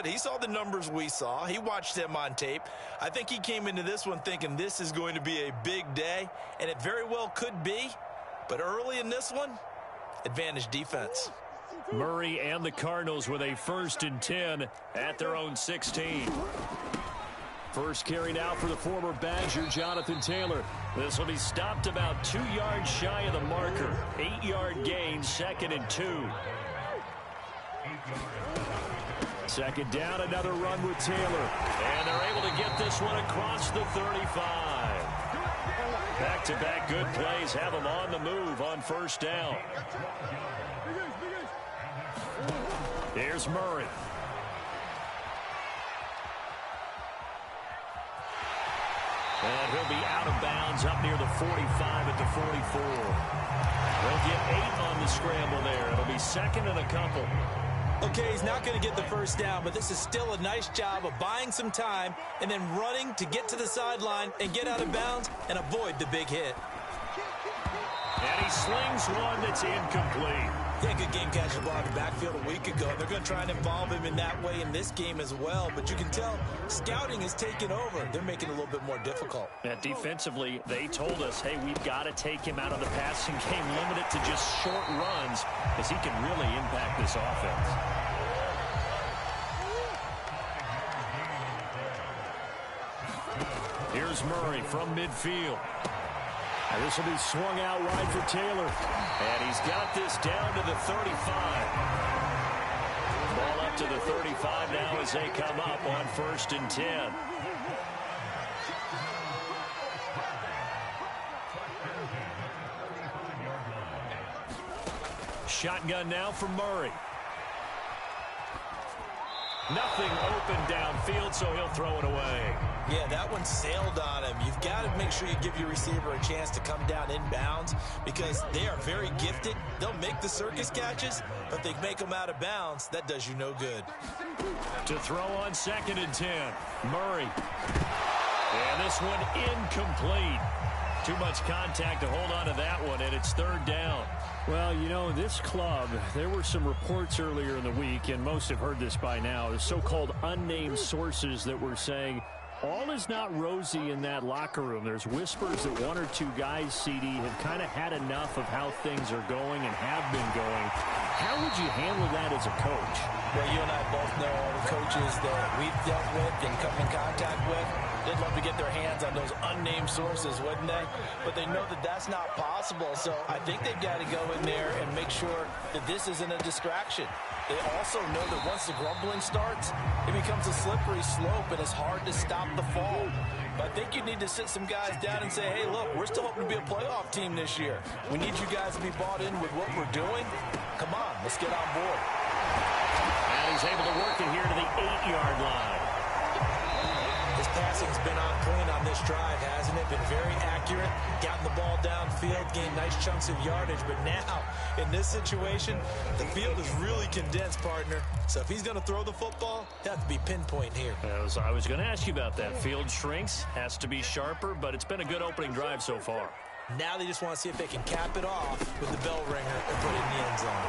He saw the numbers we saw. He watched them on tape. I think he came into this one thinking this is going to be a big day, and it very well could be. But early in this one, advantage defense. Murray and the Cardinals with a 1st and 10 at their own 16. First carry now for the former Badger, Jonathan Taylor. This will be stopped about 2 yards shy of the marker. 8-yard gain, 2nd and 2. Second down, another run with Taylor. And they're able to get this one across the 35. Back-to-back good plays have them on the move on 1st down. Here's Murray. And he'll be out of bounds up near the 45 at the 44. They'll get 8 on the scramble there. It'll be 2nd and a couple. Okay, he's not going to get the 1st down, but this is still a nice job of buying some time and then running to get to the sideline and get out of bounds and avoid the big hit. And he slings one that's incomplete. Yeah, good game catching the ball in the backfield a week ago. They're going to try and involve him in that way in this game as well. But you can tell scouting is taking over. They're making it a little bit more difficult. Defensively, they told us, hey, we've got to take him out of the passing game, limit it to just short runs, because he can really impact this offense. Here's Murray from midfield. And this will be swung out wide for Taylor. And he's got this down to the 35. Ball up to the 35 now as they come up on 1st and 10. Shotgun now for Murray. Nothing open downfield, so he'll throw it away. Yeah, that one sailed on him. You've got to make sure you give your receiver a chance to come down inbounds because they are very gifted. They'll make the circus catches, but they make them out of bounds. That does you no good. To throw on 2nd and 10. Murray. And this one incomplete. Too much contact to hold on to that one, and it's 3rd down. Well, you know, this club, there were some reports earlier in the week, and most have heard this by now, the so-called unnamed sources that were saying all is not rosy in that locker room. There's whispers that 1 or 2 guys, CD, have kind of had enough of how things are going and have been going. How would you handle that as a coach? Well, you and I both know all the coaches that we've dealt with and come in contact with. They'd love to get their hands on those unnamed sources, wouldn't they? But they know that that's not possible. So I think they've got to go in there and make sure that this isn't a distraction. They also know that once the grumbling starts, it becomes a slippery slope and it's hard to stop the fall. But I think you need to sit some guys down and say, hey, look, we're still hoping to be a playoff team this year. We need you guys to be bought in with what we're doing. Come on, let's get on board. And he's able to work it here to the 8-yard line. His passing's been on point on this drive, hasn't it? Been very accurate, gotten the ball downfield, gained nice chunks of yardage. But now, in this situation, the field is really condensed, partner. So if he's going to throw the football, he'll have to be pinpoint here. I was going to ask you about that. Field shrinks, has to be sharper, but it's been a good opening drive so far. Now they just want to see if they can cap it off with the bell ringer and put it in the end zone.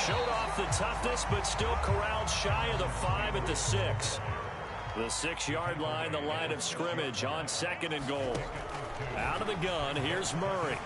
Showed off the toughness, but still corralled shy of the 5 at the 6. The 6-yard line, the line of scrimmage on 2nd and goal. Out of the gun, here's Murray.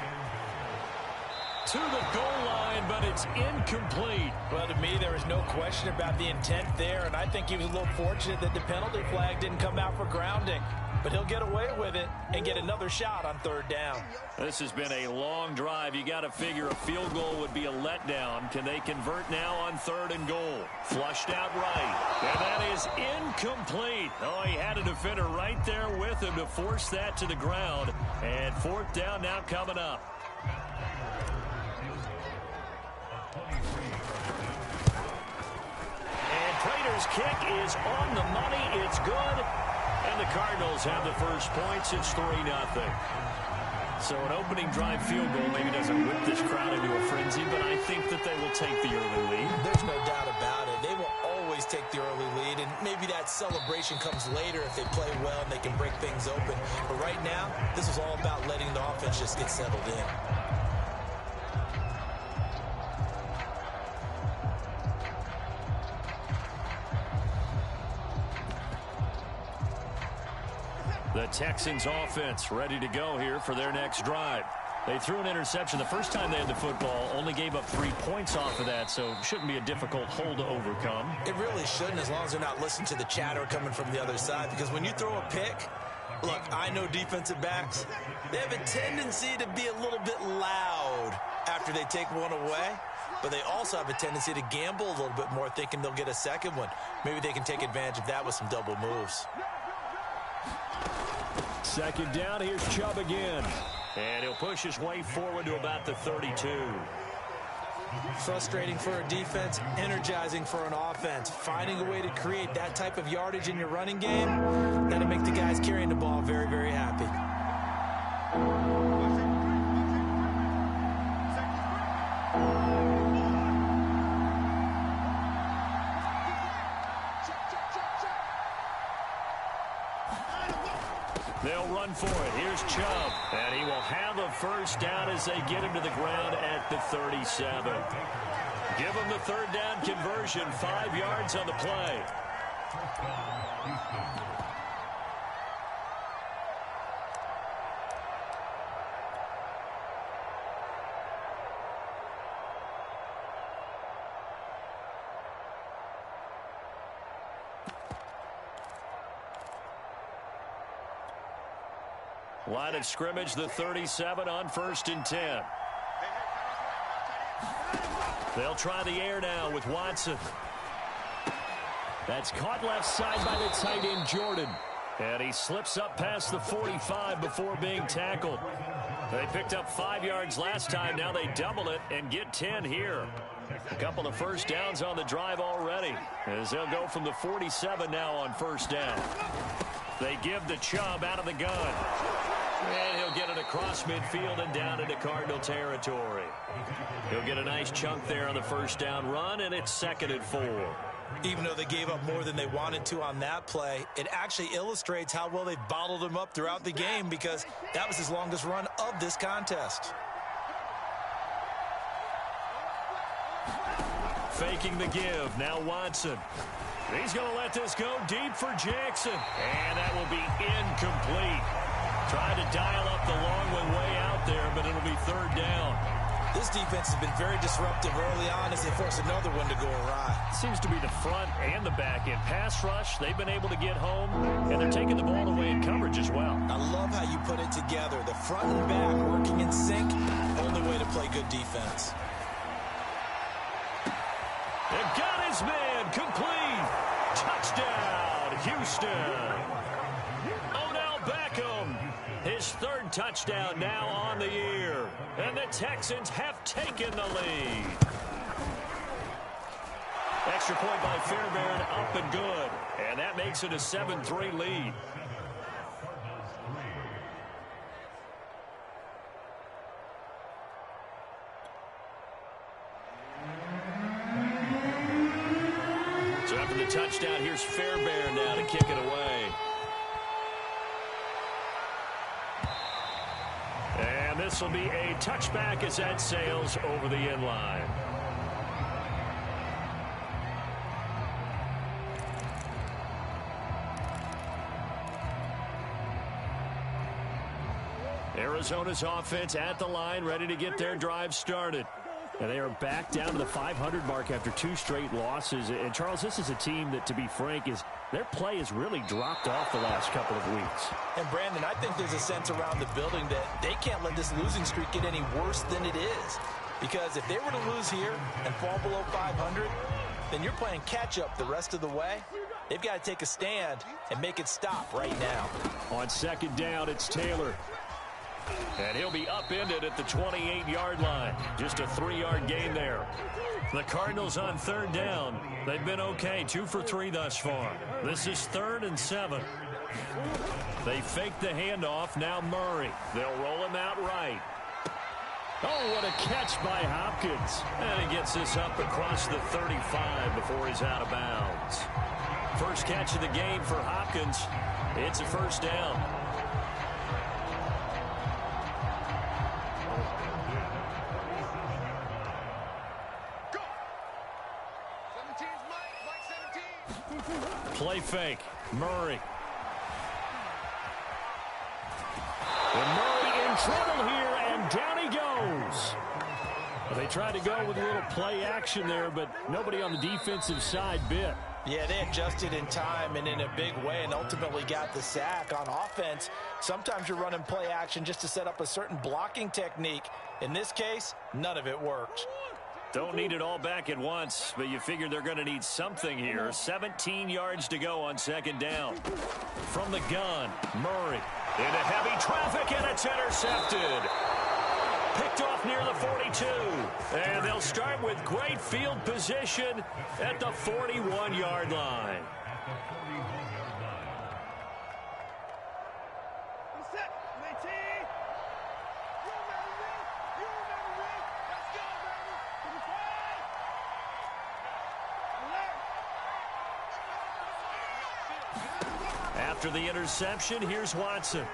To the goal line, but it's incomplete. Well, to me, there is no question about the intent there, and I think he was a little fortunate that the penalty flag didn't come out for grounding. But he'll get away with it and get another shot on 3rd down. This has been a long drive. You got to figure a field goal would be a letdown. Can they convert now on 3rd and goal? Flushed out right. And that is incomplete. Oh, he had a defender right there with him to force that to the ground. And 4th down now coming up. And Prater's kick is on the money. It's good. And the Cardinals have the first points. It's 3-0. So an opening drive field goal maybe doesn't whip this crowd into a frenzy, but I think that they will take the early lead. There's no doubt about it. They will always take the early lead, and maybe that celebration comes later if they play well and they can break things open. But right now, this is all about letting the offense just get settled in. The Texans offense ready to go here for their next drive. They threw an interception the first time they had the football, only gave up 3 points off of that, so shouldn't be a difficult hole to overcome. It really shouldn't, as long as they're not listening to the chatter coming from the other side, because when you throw a pick, look, I know defensive backs, they have a tendency to be a little bit loud after they take one away, but they also have a tendency to gamble a little bit more, thinking they'll get a second one. Maybe they can take advantage of that with some double moves. Second down, here's Chubb again. And he'll push his way forward to about the 32. Frustrating for a defense, energizing for an offense. Finding a way to create that type of yardage in your running game, that'll make the guys carrying the ball very, very happy. They'll run for it. Here's Chubb. And he will have a first down as they get him to the ground at the 37. Give him the third down conversion. 5 yards on the play. Line of scrimmage, the 37 on 1st and 10. They'll try the air now with Watson. That's caught left side by the tight end, Jordan. And he slips up past the 45 before being tackled. They picked up 5 yards last time. Now they double it and get 10 here. A couple of first downs on the drive already, as they'll go from the 47 now on 1st down. They give the Chubb out of the gun. And he'll get it across midfield and down into Cardinal territory. He'll get a nice chunk there on the first down run, and it's 2nd and 4. Even though they gave up more than they wanted to on that play, it actually illustrates how well they've bottled him up throughout the game, because that was his longest run of this contest. Faking the give. Now Watson. He's going to let this go deep for Jackson. And that will be incomplete. Tried to dial up the long one way out there, but it'll be 3rd down. This defense has been very disruptive early on as they force another one to go awry. Seems to be the front and the back end. Pass rush, they've been able to get home, and they're taking the ball away in coverage as well. I love how you put it together. The front and back working in sync, only way to play good defense. They've got his man, complete. Touchdown, Houston. Odell Beckham, his 3rd touchdown now on the year. And the Texans have taken the lead. Extra point by Fairbairn, up and good. And that makes it a 7-3 lead. So after the touchdown, here's Fairbairn now to kick it away. And this will be a touchback as that sails over the end line. Arizona's offense at the line, ready to get their drive started. And they are back down to the 500 mark after 2 straight losses. And, Charles, this is a team that, to be frank, their play has really dropped off the last couple of weeks. And, Brandon, I think there's a sense around the building that they can't let this losing streak get any worse than it is. Because if they were to lose here and fall below 500, then you're playing catch-up the rest of the way. They've got to take a stand and make it stop right now. On 2nd down, it's Taylor. And he'll be upended at the 28-yard line. Just a 3-yard gain there. The Cardinals on 3rd down. They've been okay, 2 for 3 thus far. This is 3rd and 7. They fake the handoff. Now Murray. They'll roll him out right. Oh, what a catch by Hopkins. And he gets this up across the 35 before he's out of bounds. First catch of the game for Hopkins. It's a 1st down. Play fake. Murray. in trouble here, and down he goes. Well, they tried to go with a little play action there, but nobody on the defensive side bit. Yeah, they adjusted in time and in a big way and ultimately got the sack. On offense, sometimes you're running play action just to set up a certain blocking technique. In this case, none of it worked. Don't need it all back at once, but you figure they're going to need something here. 17 yards to go on second down. From the gun, Murray. Into heavy traffic, and it's intercepted. Picked off near the 42. And they'll start with great field position at the 41-yard line. After the interception, here's Watson.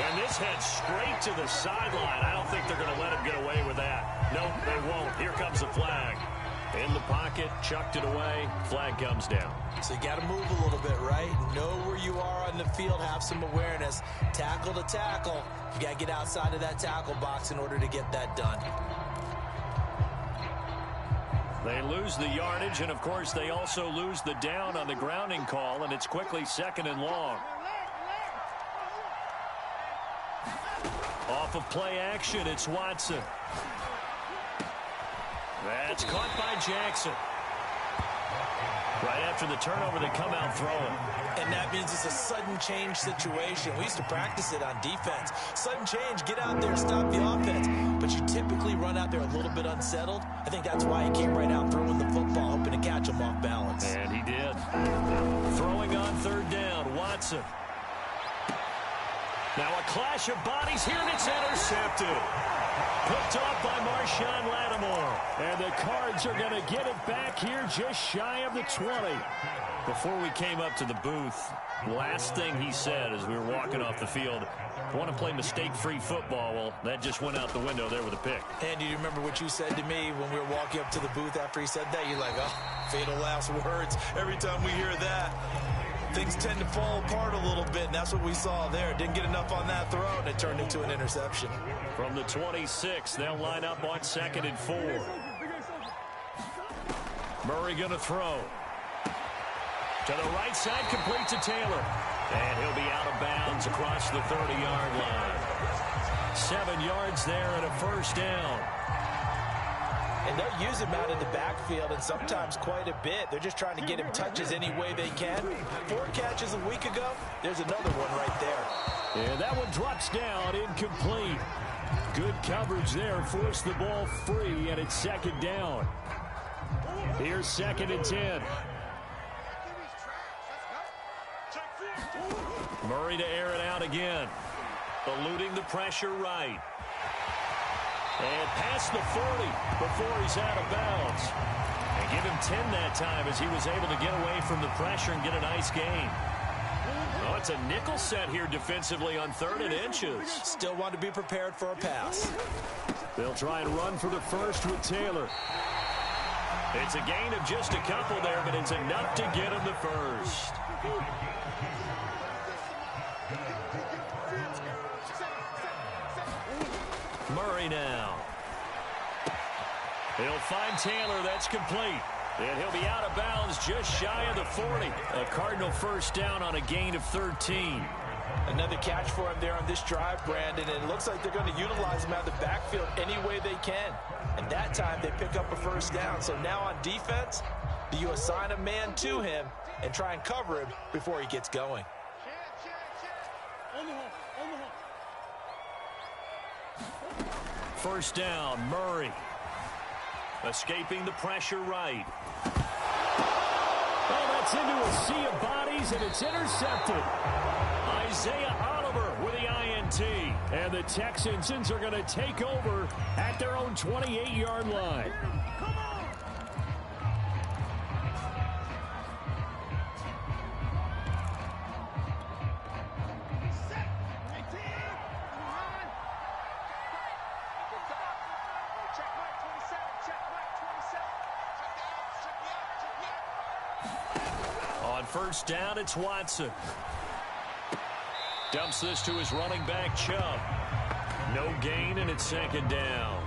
And this heads straight to the sideline. I don't think they're going to let him get away with that. No, they won't. Here comes the flag. In the pocket, chucked it away. Flag comes down. So you got to move a little bit, right? Know where you are on the field. Have some awareness. Tackle to tackle. You got to get outside of that tackle box in order to get that done. They lose the yardage, and, of course, they also lose the down on the grounding call, and it's quickly second and long. Off of play action, it's Watson. That's caught by Jackson. Right after the turnover, they come out throwing. And that means it's a sudden change situation. We used to practice it on defense. Sudden change, get out there, stop the offense. But you typically run out there a little bit unsettled. I think that's why he came right out throwing the football, hoping to catch him off balance. And he did. Throwing on third down, Watson. Now a clash of bodies here, and it's intercepted. Picked off by Marshawn Lattimore. And the Cards are going to get it back here just shy of the 20. Before we came up to the booth, last thing he said as we were walking off the field, I want to play mistake-free football. Well, that just went out the window there with a pick. And do you remember what you said to me when we were walking up to the booth after he said that? You're like, oh, fatal last words. Every time we hear that, things tend to fall apart a little bit, and that's what we saw there. Didn't get enough on that throw, and it turned into an interception. From the 26, they'll line up on 2nd and 4. Murray going to throw. To the right side, complete to Taylor. And he'll be out of bounds across the 30-yard line. 7 yards there and a first down. And they'll use him out in the backfield, and sometimes quite a bit. They're just trying to get him touches any way they can. 4 catches a week ago. There's another one right there. And that one drops down, incomplete. Good coverage there, forced the ball free, and it's second down. Here's 2nd and 10. Murray to air it out again. Eluding the pressure right. And past the 40 before he's out of bounds. And give him 10 that time as he was able to get away from the pressure and get a nice gain. Oh, it's a nickel set here defensively on 3rd and inches. Still want to be prepared for a pass. They'll try and run for the first with Taylor. It's a gain of just a couple there, but it's enough to get him the first. Murray now. He'll find Taylor. That's complete. And he'll be out of bounds just shy of the 40. A Cardinal first down on a gain of 13. Another catch for him there on this drive, Brandon. And it looks like they're going to utilize him out of the backfield any way they can. And that time they pick up a first down. So now on defense, do you assign a man to him and try and cover him before he gets going? First down, Murray. Escaping the pressure right. Oh, that's into a sea of bodies, and it's intercepted. Isaiah Oliver with the INT. And the Texans are going to take over at their own 28-yard line. First down, it's Watson. Dumps this to his running back, Chubb. No gain, and it's second down.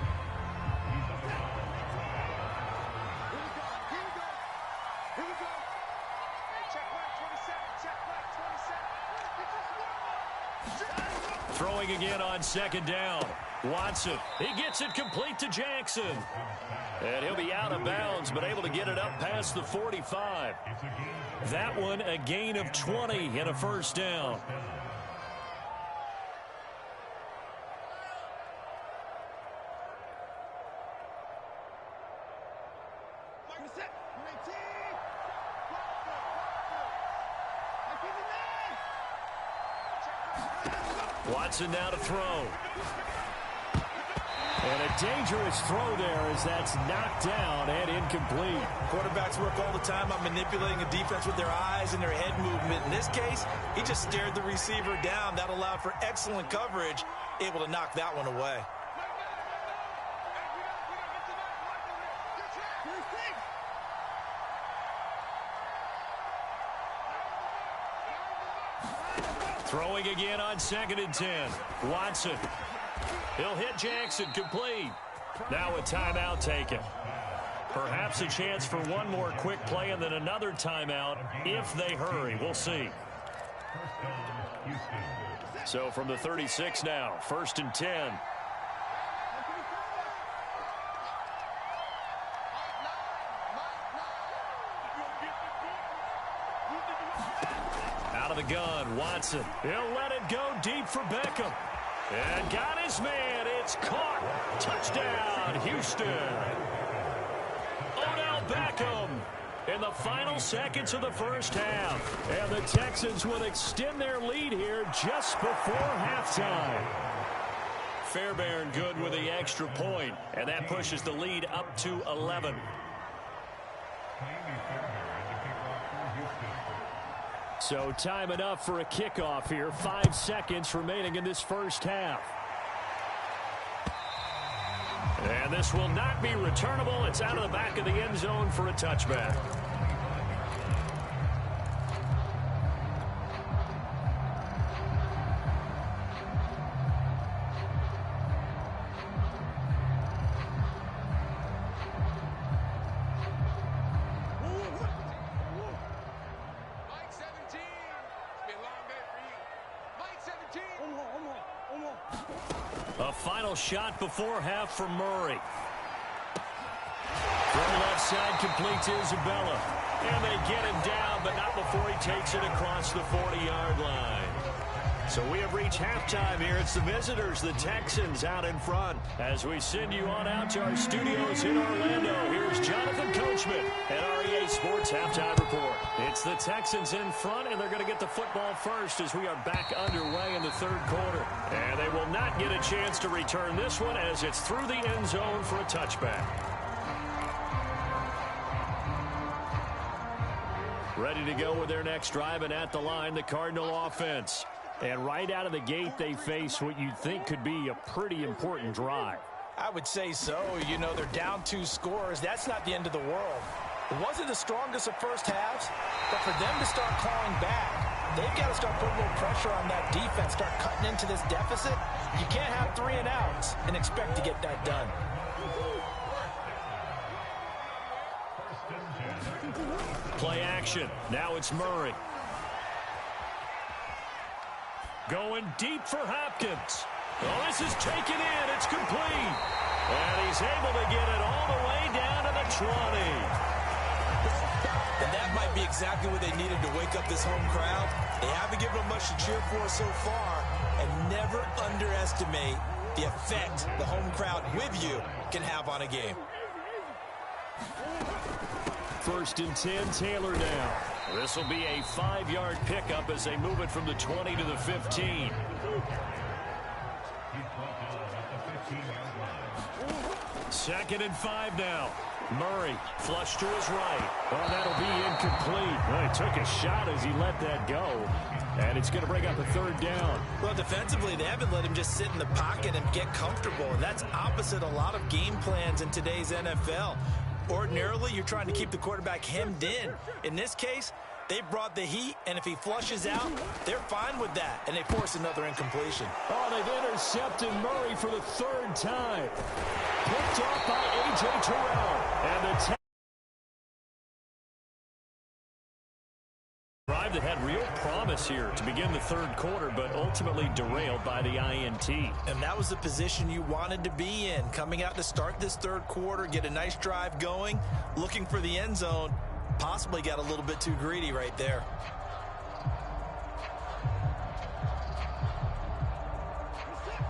Throwing again on second down. Watson, he gets it complete to Jackson. And he'll be out of bounds, but able to get it up past the 45. That one a gain of 20 and a first down. Watson now to throw. And a dangerous throw there as that's knocked down and incomplete. Quarterbacks work all the time on manipulating a defense with their eyes and their head movement. In this case, he just stared the receiver down. That allowed for excellent coverage, able to knock that one away. Throwing again on 2nd and 10. Watson. He'll hit Jackson, complete. Now a timeout taken. Perhaps a chance for one more quick play and then another timeout if they hurry. We'll see. So from the 36 now, 1st and 10. Out of the gun, Watson. He'll let it go deep for Beckham. And got his man. It's caught. Touchdown, Houston. Odell Beckham in the final seconds of the first half. And the Texans will extend their lead here just before halftime. Fairbairn good with the extra point, and that pushes the lead up to 11. So time enough for a kickoff here. 5 seconds remaining in this first half. And this will not be returnable. It's out of the back of the end zone for a touchback. A final shot before half from Murray. From left side, complete to Isabella. And they get him down, but not before he takes it across the 40-yard line. So we have reached halftime here. It's the visitors, the Texans, out in front. As we send you on out to our studios in Orlando, here's Jonathan Coachman at REA Sports Halftime Report. It's the Texans in front, and they're going to get the football first as we are back underway in the third quarter. And they will not get a chance to return this one as it's through the end zone for a touchback. Ready to go with their next drive, and at the line, the Cardinal offense. And right out of the gate, they face what you'd think could be a pretty important drive. I would say so. You know, they're down 2 scores. That's not the end of the world. It wasn't the strongest of first halves, but for them to start clawing back, they've got to start putting a little pressure on that defense, start cutting into this deficit. You can't have 3 and outs and expect to get that done. Play action. Now it's Murray. Going deep for Hopkins. Oh, this is taken in. It's complete. And he's able to get it all the way down to the 20. And that might be exactly what they needed to wake up this home crowd. They haven't given them much to cheer for so far. And never underestimate the effect the home crowd with you can have on a game. 1st and 10, Taylor down. This will be a 5-yard pickup as they move it from the 20 to the 15. Second and 5 now. Murray flush to his right. Well, that'll be incomplete. Well, he took a shot as he let that go. And it's going to bring up a 3rd down. Well, defensively, they haven't let him just sit in the pocket and get comfortable. And that's opposite a lot of game plans in today's NFL. Ordinarily, you're trying to keep the quarterback hemmed in. In this case, They brought the heat, and if he flushes out, they're fine with that, and they force another incompletion. Oh, they've intercepted Murray for the third time. Picked off by A.J. Terrell. And the drive that had real promise here to begin the third quarter, but ultimately derailed by the INT. And that was the position you wanted to be in, coming out to start this third quarter, get a nice drive going, looking for the end zone. Possibly got a little bit too greedy right there.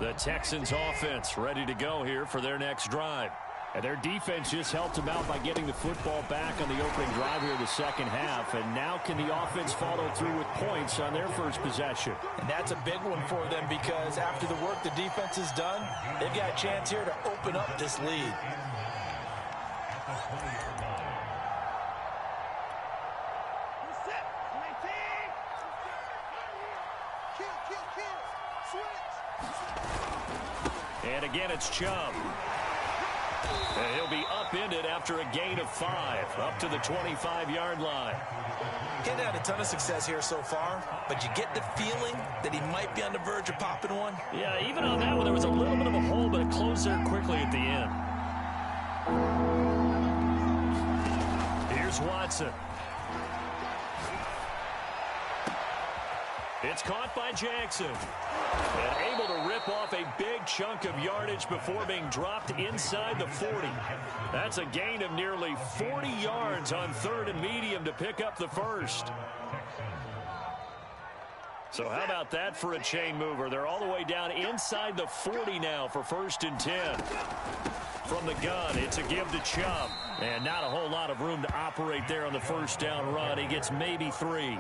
The Texans offense ready to go here for their next drive. And their defense just helped them out by getting the football back on the opening drive here in the second half. And now can the offense follow through with points on their first possession? And that's a big one for them because after the work the defense has done, they've got a chance here to open up this lead. And again, it's Chubb. And he'll be upended after a gain of 5, up to the 25-yard line. He hasn't had a ton of success here so far, but you get the feeling that he might be on the verge of popping one. Yeah, even on that one, there was a little bit of a hole, but it closed there quickly at the end. Here's Watson. It's caught by Jackson. And able to rip off a big chunk of yardage before being dropped inside the 40. That's a gain of nearly 40 yards on third and medium to pick up the first. So how about that for a chain mover? They're all the way down inside the 40 now for 1st and 10. From the gun, it's a give to Chubb. And not a whole lot of room to operate there on the first down run. He gets maybe 3.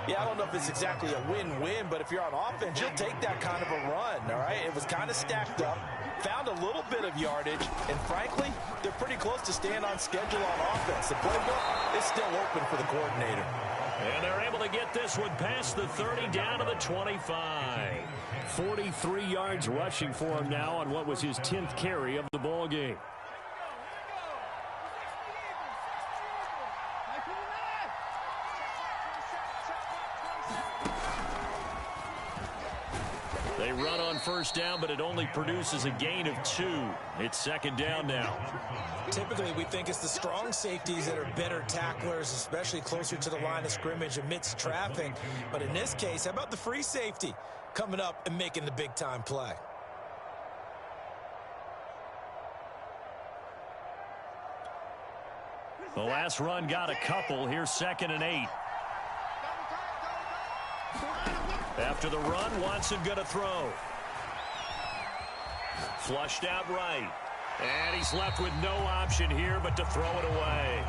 Yeah, I don't know if it's exactly a win-win, but if you're on offense, you'll take that kind of a run, all right? It was kind of stacked up, found a little bit of yardage, and frankly, they're pretty close to staying on schedule on offense. The playbook is still open for the coordinator. And they're able to get this one past the 30 down to the 25. 43 yards rushing for him now on what was his 10th carry of the ball game. They run on first down, but it only produces a gain of 2. It's 2nd down now. Typically, we think it's the strong safeties that are better tacklers, especially closer to the line of scrimmage amidst traffic. But in this case, how about the free safety coming up and making the big-time play? The last run got a couple. Here's 2nd and 8. After the run, Watson going to throw. Flushed out right. And he's left with no option here but to throw it away.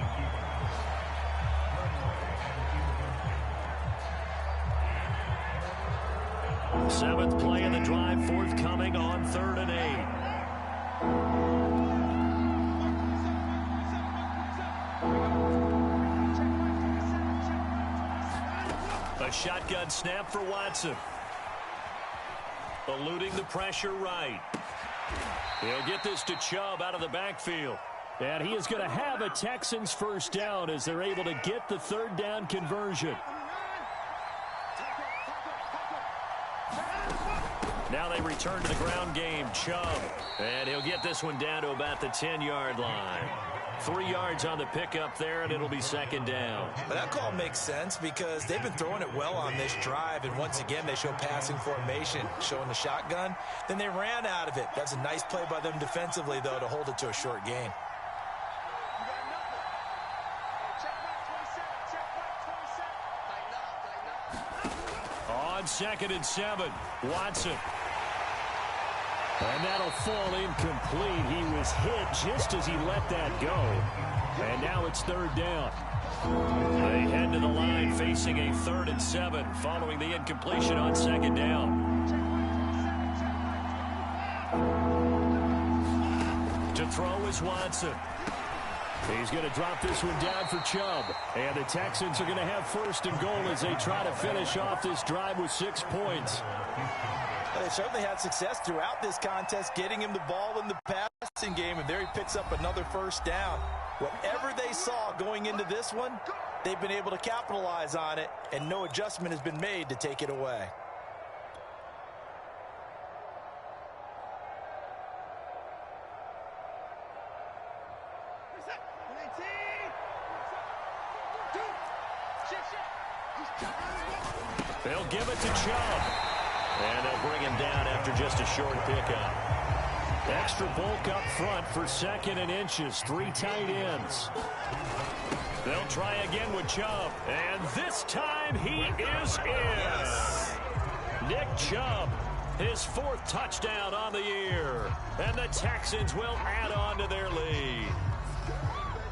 Seventh play in the drive, forthcoming on 3rd and 8. A shotgun snap for Watson. Eluding the pressure right. He'll get this to Chubb out of the backfield. And he is going to have a Texans first down as they're able to get the 3rd down conversion. Now they return to the ground game. Chubb. And he'll get this one down to about the 10-yard line. 3 yards on the pickup there, and it'll be 2nd down. But that call makes sense because they've been throwing it well on this drive, and once again they show passing formation, showing the shotgun. Then they ran out of it. That's a nice play by them defensively, though, to hold it to a short gain. On 2nd and 7, Watson. And that'll fall incomplete. He was hit just as he let that go. And now it's 3rd down. They head to the line facing a 3rd and 7 following the incompletion on 2nd down. To throw is Watson. He's going to drop this one down for Chubb. And the Texans are going to have 1st and goal as they try to finish off this drive with 6 points. They certainly had success throughout this contest, getting him the ball in the passing game, and there he picks up another 1st down. Whatever they saw going into this one, they've been able to capitalize on it, and no adjustment has been made to take it away. They'll give it to Chubb. And they'll bring him down after just a short pickup. Extra bulk up front for 2nd and inches. 3 tight ends. They'll try again with Chubb. And this time he is in. Nick Chubb, his 4th touchdown on the year. And the Texans will add on to their lead.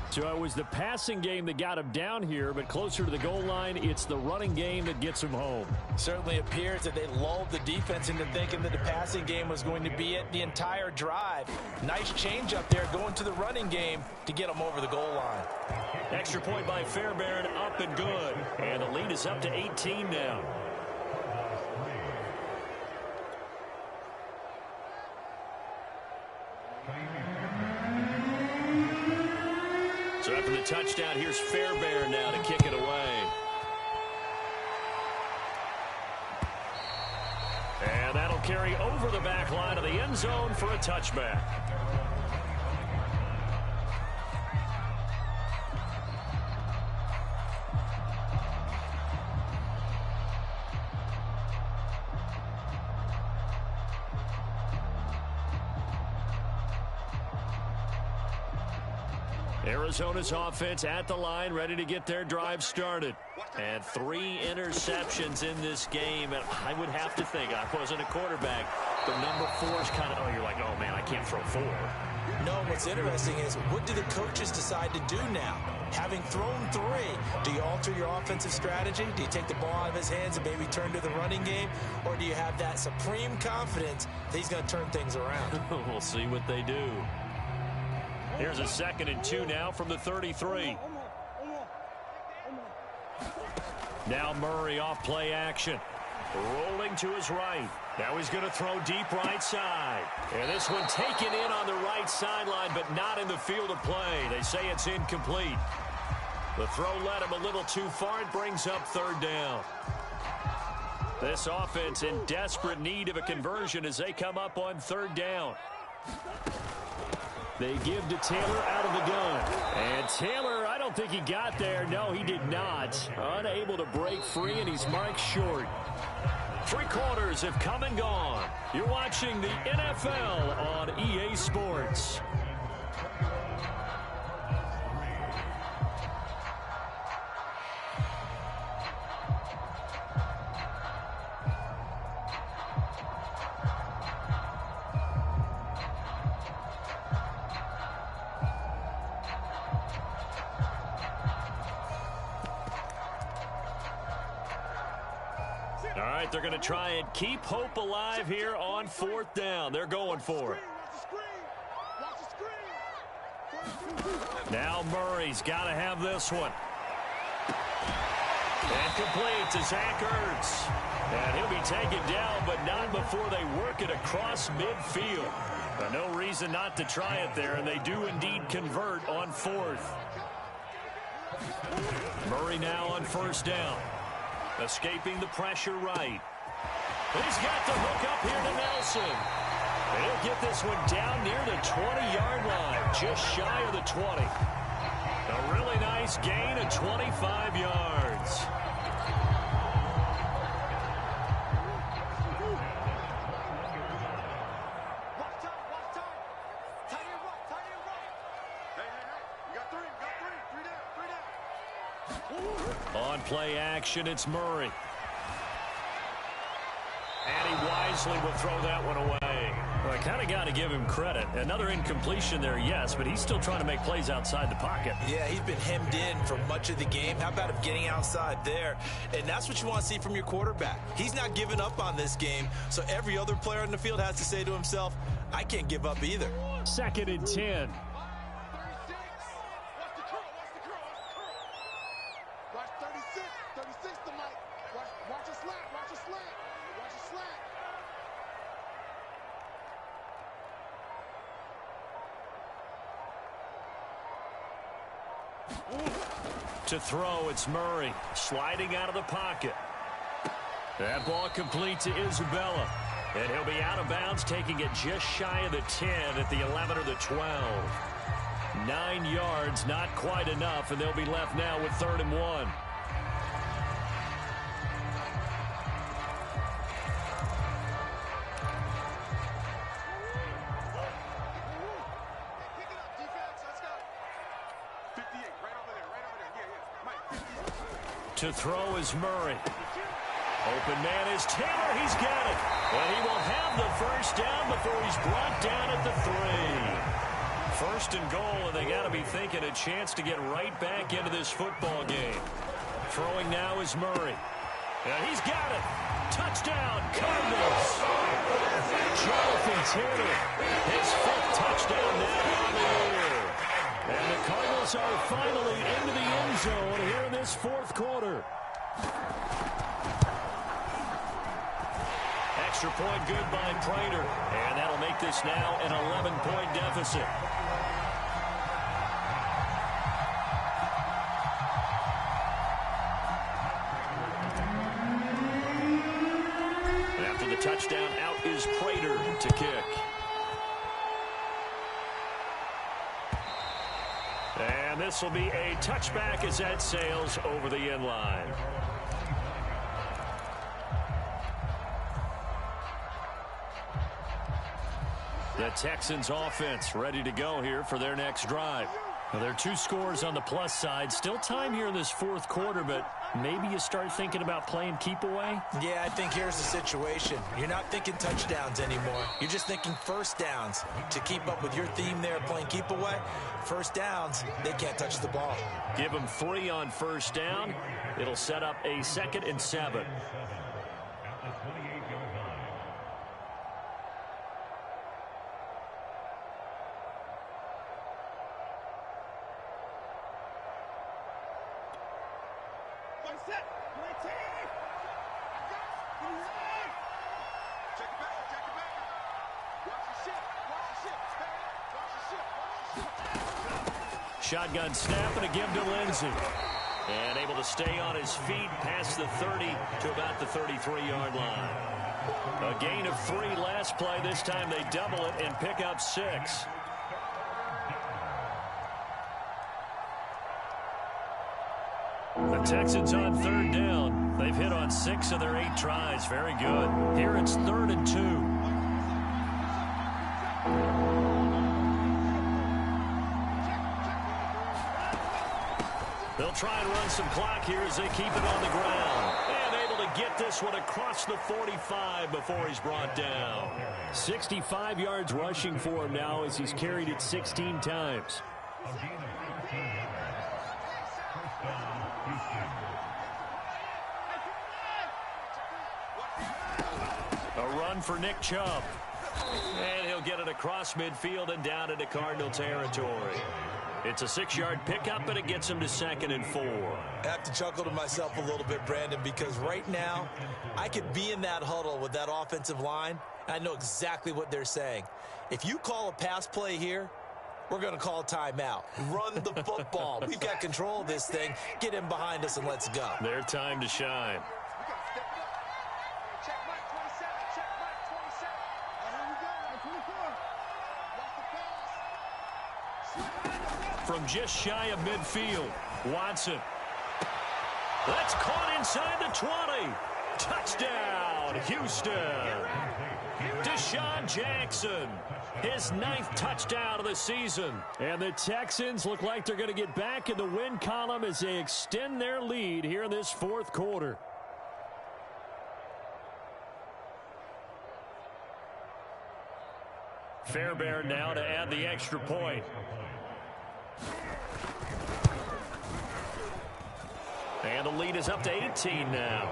So it was the passing game that got him down here, but closer to the goal line, it's the running game that gets him home. Certainly appears that they lulled the defense into thinking that the passing game was going to be it the entire drive. Nice change up there going to the running game to get them over the goal line. Extra point by Fairbairn, up and good. And the lead is up to 18 now. So after the touchdown, here's Fairbairn now to kick it away. And that'll carry over the back line of the end zone for a touchback. Arizona's offense at the line, ready to get their drive started. And 3 interceptions in this game. And I would have to think, I wasn't a quarterback, but number 4 is kind of, oh, you're like, oh, man, I can't throw 4. No, what's interesting is, what do the coaches decide to do now? Having thrown 3, do you alter your offensive strategy? Do you take the ball out of his hands and maybe turn to the running game? Or do you have that supreme confidence that he's going to turn things around? We'll see what they do. Here's a 2nd and 2 now from the 33. Now Murray off play action. Rolling to his right. Now he's going to throw deep right side. And this one taken in on the right sideline, but not in the field of play. They say it's incomplete. The throw led him a little too far. It brings up 3rd down. This offense in desperate need of a conversion as they come up on 3rd down. They give to Taylor out of the gun. And Taylor, I don't think he got there. No, he did not. Unable to break free, and he's marked short. 3 quarters have come and gone. You're watching the NFL on EA Sports. All right, they're going to try and keep hope alive here on 4th down. They're going for it. Now Murray's got to have this one. And complete to Zach Ertz. And he'll be taken down, but not before they work it across midfield. But no reason not to try it there, and they do indeed convert on 4th. Murray now on 1st down. Escaping the pressure right. He's got the hook up here to Nelson. And he'll get this one down near the 20-yard line, just shy of the 20. A really nice gain of 25 yards. On play action, it's Murray. And he wisely will throw that one away. Well, I kind of got to give him credit. Another incompletion there, yes, but he's still trying to make plays outside the pocket. Yeah, he's been hemmed in for much of the game. How about him getting outside there? And that's what you want to see from your quarterback. He's not giving up on this game, so every other player on the field has to say to himself, I can't give up either. 2nd and 10. To throw, it's Murray sliding out of the pocket. That ball complete to Isabella. And he'll be out of bounds, taking it just shy of the 10 at the 11 or the 12. 9 yards, not quite enough, and they'll be left now with 3rd and 1. To throw is Murray. Open man is Taylor. He's got it. And he will have the first down before he's brought down at the 3. 1st and goal, and they got to be thinking a chance to get right back into this football game. Throwing now is Murray. And he's got it. Touchdown, Cardinals. Jonathan Taylor, his 5th touchdown now on the year. And the Cardinals are finally into the end zone here in this 4th quarter. Extra point good by Prater. And that'll make this now an 11-point deficit. After the touchdown, out is Prater to kick. And this will be a touchback as that sails over the end line. The Texans offense ready to go here for their next drive. Now, there are 2 scores on the plus side. Still time here in this 4th quarter, but maybe you start thinking about playing keep away? Yeah, I think here's the situation. You're not thinking touchdowns anymore. You're just thinking first downs. To keep up with your theme there, playing keep away, first downs, they can't touch the ball. Give them 3 on first down. It'll set up a 2nd and 7. Shotgun snap and a give to Lindsey. And able to stay on his feet past the 30 to about the 33-yard line. A gain of 3 last play. This time they double it and pick up 6. The Texans on 3rd down. They've hit on 6 of their 8 tries. Very good. Here it's 3rd and 2. They'll try and run some clock here as they keep it on the ground. And able to get this one across the 45 before he's brought down. 65 yards rushing for him now as he's carried it 16 times. A run for Nick Chubb. And he'll get it across midfield and down into Cardinal territory. It's a 6-yard pickup, and it gets him to 2nd and 4. I have to chuckle to myself a little bit, Brandon, because right now I could be in that huddle with that offensive line. I know exactly what they're saying. If you call a pass play here, we're going to call a timeout. Run the football. We've got control of this thing. Get in behind us and let's go. Their time to shine. From just shy of midfield, Watson. That's caught inside the 20. Touchdown, Houston. Deshaun Jackson, his 9th touchdown of the season. And the Texans look like they're going to get back in the win column as they extend their lead here in this 4th quarter. Fairbairn now to add the extra point. And the lead is up to 18 now.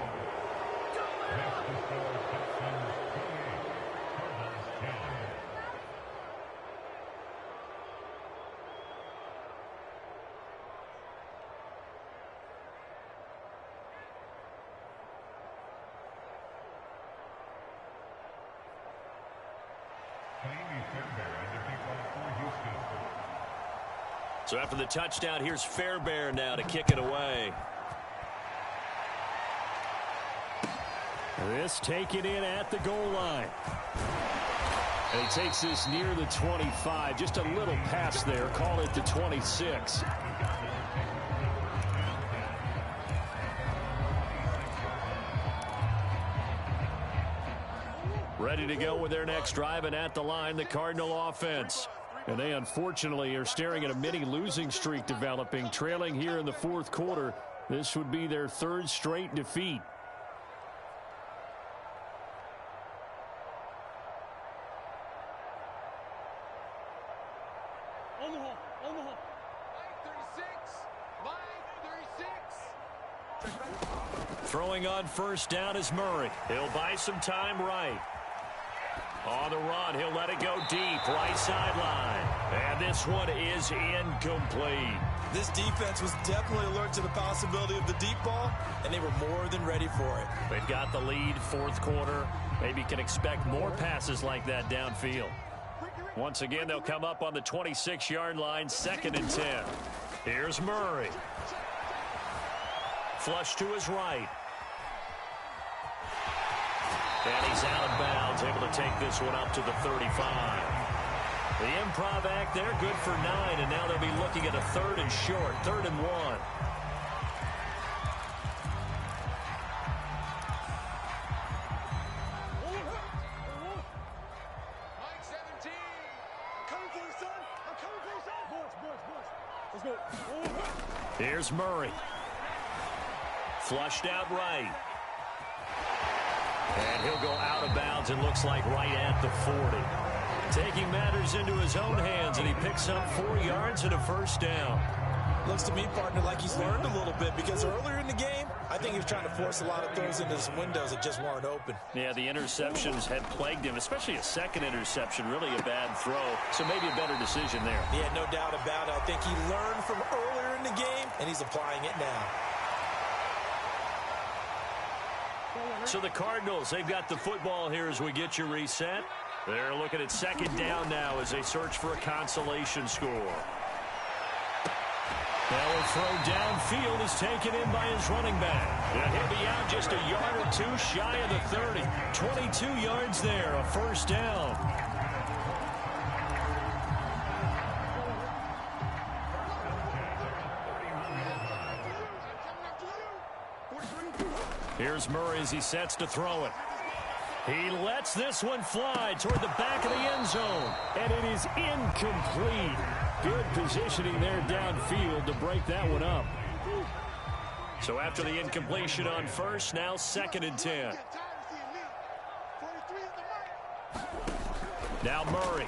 So after the touchdown, here's Fairbairn now to kick it away. This taken in at the goal line. And he takes this near the 25. Just a little pass there. Call it the 26. Ready to go with their next drive, and at the line, the Cardinal offense. And they unfortunately are staring at a mini losing streak developing, trailing here in the fourth quarter. This would be their third straight defeat. Throwing on first down is Murray. He'll buy some time right. On the run, he'll let it go deep, right sideline. And this one is incomplete. This defense was definitely alert to the possibility of the deep ball, and they were more than ready for it. They've got the lead, fourth quarter. Maybe can expect more passes like that downfield. Once again, they'll come up on the 26-yard line, 2nd and 10. Here's Murray. Flush to his right. And he's out of bounds, able to take this one up to the 35. The improv act there, good for 9, and now they'll be looking at a 3rd and short, 3rd and 1. Here's Murray. Flushed out right. And he'll go out of bounds, it looks like right at the 40. Taking matters into his own hands, and he picks up 4 yards and a first down. Looks to me, partner, like he's learned a little bit, because earlier in the game, I think he was trying to force a lot of throws into some windows that just weren't open. Yeah, the interceptions had plagued him, especially a second interception, really a bad throw. So maybe a better decision there. Yeah, no doubt about it. I think he learned from earlier in the game, and he's applying it now. So the Cardinals, they've got the football here as we get you reset. They're looking at 2nd down now as they search for a consolation score. Now a throw downfield is taken in by his running back. And he'll be out just a yard or 2 shy of the 30. 22 yards there, a first down. Here's Murray as he sets to throw it. He lets this one fly toward the back of the end zone. And it is incomplete. Good positioning there downfield to break that one up. So after the incompletion on first, now 2nd and 10. Now Murray.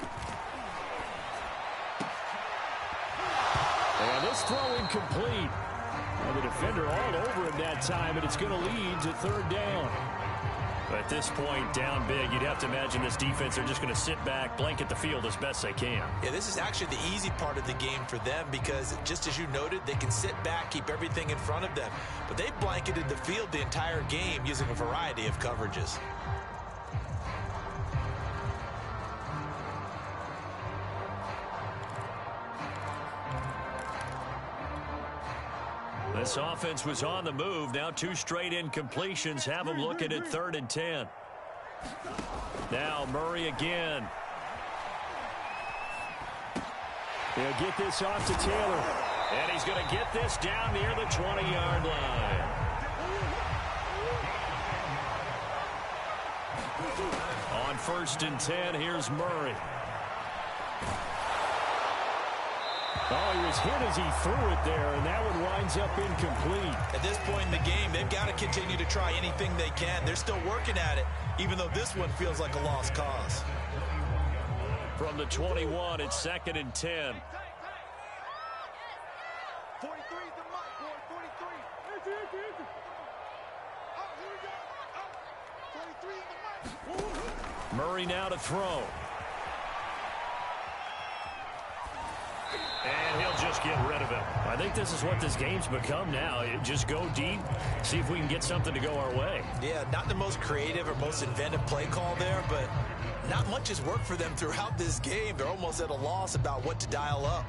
And this throw incomplete. And the defender all over him that time, and it's going to lead to 3rd down. At this point, down big, you'd have to imagine this defense are just going to sit back, blanket the field as best they can. Yeah, this is actually the easy part of the game for them, because just as you noted, they can sit back, keep everything in front of them. But they blanketed the field the entire game using a variety of coverages. This offense was on the move. Now 2 straight incompletions have them looking at 3rd and 10. Now Murray again. They'll get this off to Taylor. And he's going to get this down near the 20-yard line. On 1st and 10, here's Murray. Oh, he was hit as he threw it there, and that one winds up incomplete. At this point in the game, they've got to continue to try anything they can. They're still working at it, even though this one feels like a lost cause. From the 21, it's 2nd and 10. 43 is the mark, boy. 43. Oh, here we go. 43 is the mark. Murray now to throw. And he'll just get rid of it. I think this is what this game's become now. Just go deep, see if we can get something to go our way. Yeah, not the most creative or most inventive play call there, but not much has worked for them throughout this game. They're almost at a loss about what to dial up.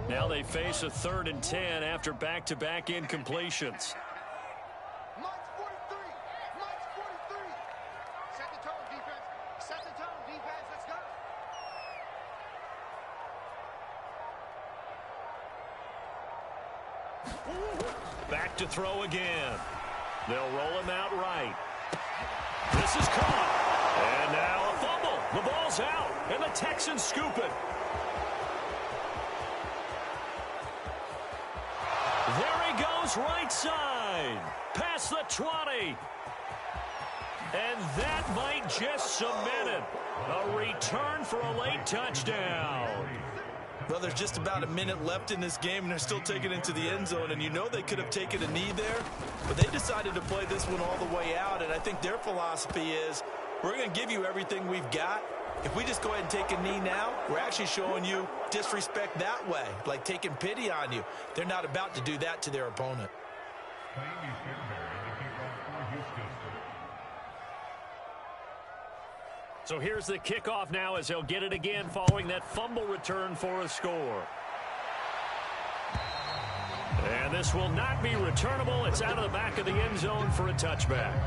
Now they face a 3rd and 10 after back-to-back incompletions. Mike's 43. Mike's 43. Set the tone, defense. Set the tone, defense. Let's go. Back to throw again. They'll roll him out right. This is caught. And now a fumble. The ball's out, and the Texans scoop it. There he goes, right side. Past the 20. And that might just cement it. A return for a late touchdown. Well, there's just about a minute left in this game, and they're still taking it into the end zone. And you know they could have taken a knee there, but they decided to play this one all the way out. And I think their philosophy is, we're going to give you everything we've got. If we just go ahead and take a knee now, we're actually showing you disrespect that way, like taking pity on you. They're not about to do that to their opponent. So here's the kickoff now as they'll get it again following that fumble return for a score. And this will not be returnable. It's out of the back of the end zone for a touchback.